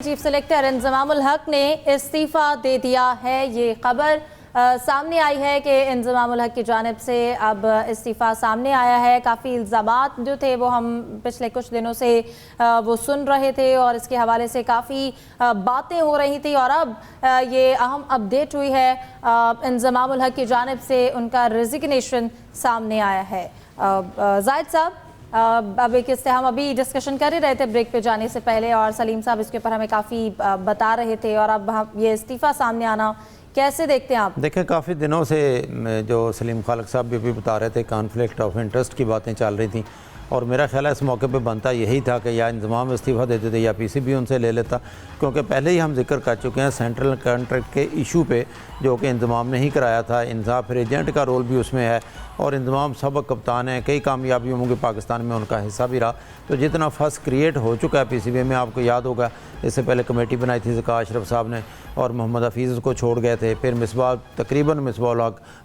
Chief selector Inzamam-ul हक ने इस्तीफ़ा दे दिया है। ये खबर सामने आई है कि इंजमामुल हक की जानिब से अब इस्तीफ़ा सामने आया है। काफ़ी इल्ज़ामात जो थे वो हम पिछले कुछ दिनों से वो सुन रहे थे और इसके हवाले से काफ़ी बातें हो रही थी और अब ये अहम अपडेट हुई है। इंजमामुल हक की जानिब से उनका रेजिग्नेशन सामने आया है। जाहिद साहब, अब एक इससे हम अभी डिस्कशन कर ही रहे थे ब्रेक पे जाने से पहले और सलीम साहब इसके ऊपर हमें काफ़ी बता रहे थे और अब हम ये इस्तीफ़ा सामने आना कैसे देखते हैं आप? देखें, काफ़ी दिनों से जो सलीम खालिक साहब भी बता रहे थे, कॉन्फ्लिक्ट ऑफ इंटरेस्ट की बातें चल रही थी और मेरा ख्याल है इस मौके पे बनता यही था कि या इंतज़ाम इस्तीफ़ा देते थे या पीसीबी उनसे ले लेता, क्योंकि पहले ही हम जिक्र कर चुके हैं सेंट्रल कॉन्ट्रैक्ट के इशू पे जो कि इंतज़ाम ने ही कराया था। इंसाफ फिर एजेंट का रोल भी उसमें है और इंतज़ाम सबक कप्तान है, कई कामयाबियों में पाकिस्तान में उनका हिस्सा भी रहा। तो जितना फर्स्ट क्रिएट हो चुका है पीसीबी में, आपको याद होगा इससे पहले कमेटी बनाई थी ज़का अशरफ साहब ने और मोहम्मद हफीज़ को छोड़ गए थे, फिर तकरीबन मिसबाह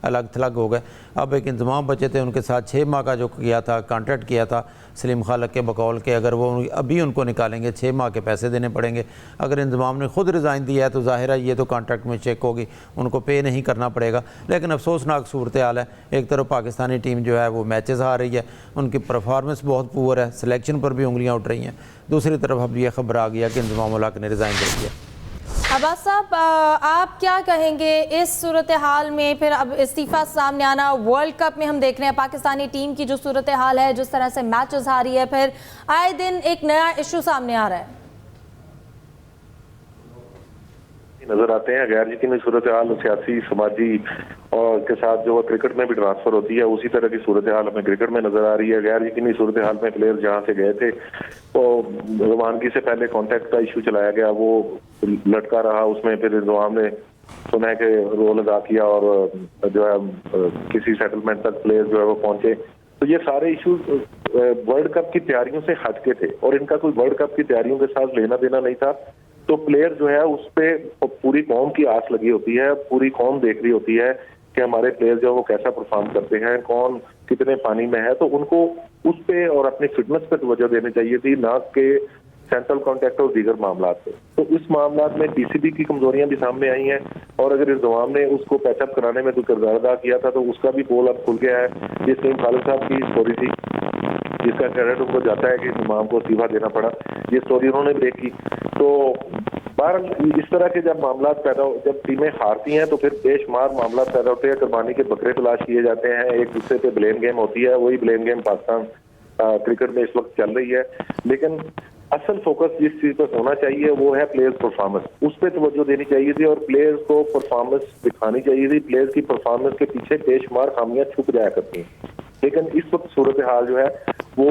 अलग थलग हो गए। अब एक इंतज़ाम बचे थे, उनके साथ 6 माह का जो किया था कॉन्ट्रैक्ट किया था सलीम खालिक के बकौल के, अगर वो अभी उनको निकालेंगे 6 माह के पैसे देने पड़ेंगे। अगर इंतज़ाम ने खुद रिज़ाइन दिया है तो ज़ाहिर है ये तो कॉन्ट्रैक्ट में चेक होगी, उनको पे नहीं करना पड़ेगा। लेकिन अफसोसनाक सूरत हाल है, एक तरफ पाकिस्तानी टीम जो है वो मैचेस हार रही है, उनकी परफॉर्मेंस बहुत पुअर है, सिलेक्शन पर भी उंगलियां उठ रही हैं। दूसरी तरफ अब ये खबर आ गया कि इंजमामुल हक ने रिज़ाइन दे दिया। अब्बास साहब, आप क्या कहेंगे इस सूरत हाल में? फिर अब इस्तीफ़ा सामने आना, वर्ल्ड कप में हम देख रहे हैं पाकिस्तानी टीम की जो सूरत हाल है, जिस तरह से मैचेस आ रही है, फिर आए दिन एक नया इशू सामने आ रहा है, नजर आते हैं। गैर यकीनी सूरत हाल सियासी समाजी और के साथ जो क्रिकेट में भी ट्रांसफर होती है, उसी तरह की सूरत हाल हमें क्रिकेट में नजर आ रही है। गैर यकीनी सूरत हाल में प्लेयर जहाँ से गए थे तो रवानगी से पहले कॉन्ट्रैक्ट का इशू चलाया गया, वो लटका रहा, उसमें फिर इंतजाम ने सुना के रोल अदा किया और जो है किसी सेटलमेंट तक प्लेयर जो है वो पहुंचे। तो ये सारे इशू वर्ल्ड कप की तैयारियों से हटके थे और इनका कोई वर्ल्ड कप की तैयारियों के साथ लेना देना नहीं था। तो प्लेयर जो है उस पे पूरी कौम की आस लगी होती है, पूरी कौम देख रही होती है कि हमारे प्लेयर जो है वो कैसा परफॉर्म करते हैं, कौन कितने पानी में है। तो उनको उस पे और अपनी फिटनेस पे तवज्जो देनी चाहिए थी, ना कि सेंट्रल कॉन्ट्रैक्ट और दीगर मामला पे। तो इस मामला में पीसीबी की कमजोरियां भी सामने आई हैं और अगर इंतजाम ने उसको पैचअप कराने में कोई किरदार अदा किया था तो उसका भी पोल अब खुल गया है। ये सलीम खालिक साहब की स्टोरी थी जिसका क्रेडिट उनको जाता है कि इंतजाम को इस्तीफा देना पड़ा, ये स्टोरी उन्होंने ब्रेक की। तो बहरहाल इस तरह के जब मामला पैदा जब टीमें हारती हैं तो फिर बेशुमार मामला पैदा होते हैं, कुर्बानी के बकरे तलाश किए जाते हैं, एक दूसरे पे ब्लेम गेम होती है। वही ब्लेम गेम पाकिस्तान क्रिकेट में इस वक्त चल रही है। लेकिन असल फोकस जिस चीज पर होना चाहिए वो है प्लेयर्स परफॉर्मेंस, उस पर तवज्जो देनी चाहिए थी और प्लेयर्स को परफॉर्मेंस दिखानी चाहिए थी। प्लेयर्स की परफॉर्मेंस के पीछे बेशुमार खामियां छुप जाया करती हैं, लेकिन इस वक्त सूरत हाल जो है वो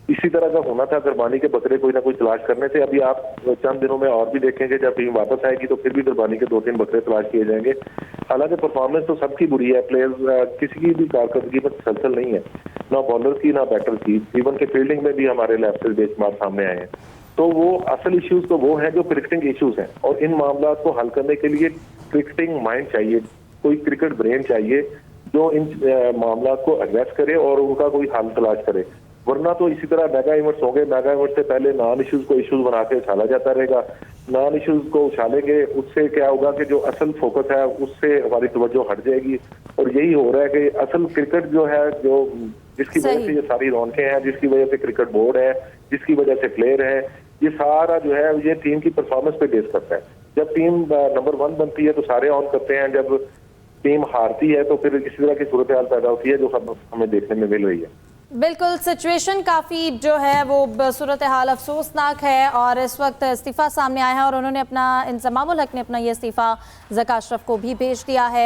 इसी तरह का होना था। कुर्बानी के बकरे कोई ना कोई तलाश करने थे। अभी आप चंद दिनों में और भी देखेंगे, जब टीम वापस आएगी तो फिर भी कुर्बानी के 2-3 बकरे तलाश किए जाएंगे। हालांकि परफॉर्मेंस तो सबकी बुरी है, प्लेयर्स किसी की भी कारकर्दगी में तसलसल नहीं है, ना बॉलर की ना बैटर की। इवन के फील्डिंग में भी हमारे लैप्सेस बेशुमार सामने आए हैं। तो वो असल इश्यूज तो वो हैं जो क्रिकेटिंग इश्यूज हैं और इन मामला को हल करने के लिए क्रिकेटिंग माइंड चाहिए, कोई क्रिकेट ब्रेन चाहिए जो इन मामला को एड्रेस करे और उनका कोई हल तलाश करे। वरना तो इसी तरह मेगा इवेंट्स होंगे, मेगा इवेंट से पहले नॉन इश्यूज को इश्यूज बना के उछाला जाता रहेगा। नॉन इश्यूज को उछालेंगे, उससे क्या होगा कि जो असल फोकस है उससे हमारी तवज्जो हट जाएगी और यही हो रहा है कि असल क्रिकेट जो है, जो जिसकी वजह से ये सारी रौनकें हैं, जिसकी वजह से क्रिकेट बोर्ड है, जिसकी वजह से प्लेयर है, ये सारा जो है ये टीम की परफॉर्मेंस पे बेस करता है। जब टीम नंबर 1 बनती है तो सारे ऑन करते हैं, जब टीम हारती है तो फिर इसी तरह की सूरत हाल पैदा होती है जो हमें देखने में मिल रही है। बिल्कुल, सिचुएशन काफ़ी जो है वो सूरत हाल अफसोसनाक है और इस वक्त इस्तीफ़ा सामने आया है और उन्होंने अपना इंजमामुल हक ने अपना ये इस्तीफ़ा ज़का अशरफ को भी भेज दिया है।